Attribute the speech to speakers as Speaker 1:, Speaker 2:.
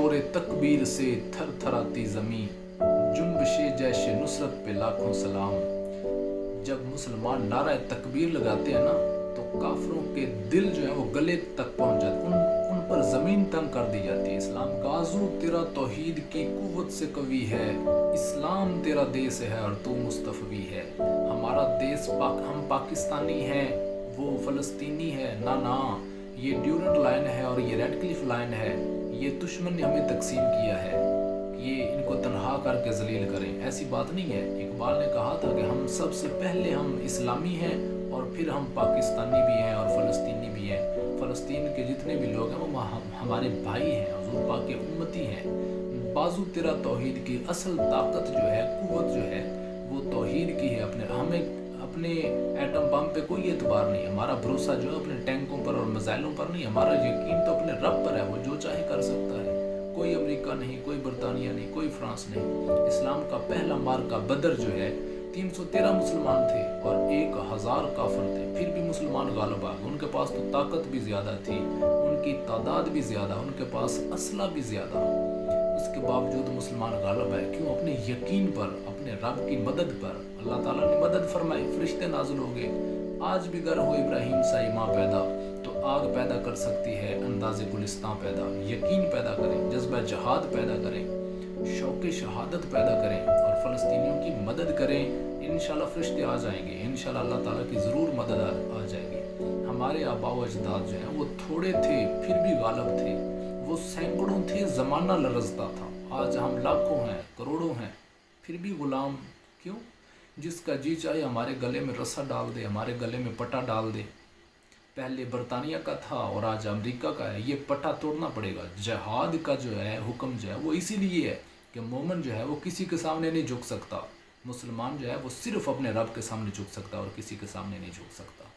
Speaker 1: शोर तकबीर से थर थराती ज़मीं, जुम्बिश जैश नुसरत पे लाखों सलाम। जब मुसलमान नारा तकबीर लगाते हैं ना, तो काफिरों के दिल जो है वो गले तक पहुंच जाते हैं, उन पर ज़मीन तंग कर दी जाती है। इस्लाम गाजू तेरा तौहीद की कुव्वत से कवी है, इस्लाम तेरा देश है और तू मुस्तफवी है। हमारा देश हम पाकिस्तानी हैं, वो फ़लस्तीनी है, ना ना, ये ड्यूरेंट लाइन है और ये रेड क्लिफ लाइन है। ये दुश्मन ने हमें तकसीम किया है, ये इनको तनहा करके जलील करें, ऐसी बात नहीं है। इकबाल ने कहा था कि हम सबसे पहले हम इस्लामी हैं और फिर हम पाकिस्तानी भी हैं और फ़लस्तीनी भी हैं। फ़लस्तीन के जितने भी लोग हैं वो हमारे भाई हैं, हुज़ूर पाक के उम्मती हैं। बाजू तेरा तौहीद की असल ताकत जो है, कुव्वत जो है, वो तौहीद की है। अपने एटम बम पे कोई एतबार नहीं। हमारा भरोसा जो है अपने टैंकों पर और मिसाइलों पर नहीं, हमारा यकीन तो अपने रब पर है, वो जो चाहे कर सकता है। कोई अमेरिका नहीं, कोई बरतानिया नहीं, कोई फ्रांस नहीं। इस्लाम का पहला मार्का बदर जो है, 313 मुसलमान थे और 1000 काफिर थे, फिर भी मुसलमान गालिब आ गए। उनके पास तो ताकत भी ज़्यादा थी, उनकी तादाद भी ज़्यादा, उनके पास असला भी ज़्यादा। उसके बावजूद मुसलमान गालिब है। क्यों? अपने यकीन पर, अपने रब की मदद पर। अल्लाह ताला ने मदद फरमाई, फरिश्ते नाज़िल हो गए। आज भी गर हो इब्राहिम सा माँ पैदा, तो आग पैदा कर सकती है अंदाज़े गुलिस्तां पैदा। यकीन पैदा करें, जज्बा जहाद पैदा करें, शौक़ शहादत पैदा करें और फ़लस्तीनियों की मदद करें। इंशाल्लाह फरिश्ते आ जाएंगे, इंशाल्लाह अल्लाह ताला की ज़रूर मदद आ जाएगी। हमारे आबा व अजदाद जो हैं वो थोड़े थे फिर भी गालिब थे, वो सैकड़ों थे, ज़माना लरज़ता था। आज हम लाखों हैं, करोड़ों हैं, फिर भी ग़ुलाम। क्यों? जिसका जी चाहे हमारे गले में रस्सा डाल दे, हमारे गले में पटा डाल दे। पहले बरतानिया का था और आज अमेरिका का है, ये पटा तोड़ना पड़ेगा। जहाद का जो है हुक्म जो है वो इसीलिए है कि मोमिन जो है वो किसी के सामने नहीं झुक सकता। मुसलमान जो है वो सिर्फ़ अपने रब के सामने झुक सकता है और किसी के सामने नहीं झुक सकता।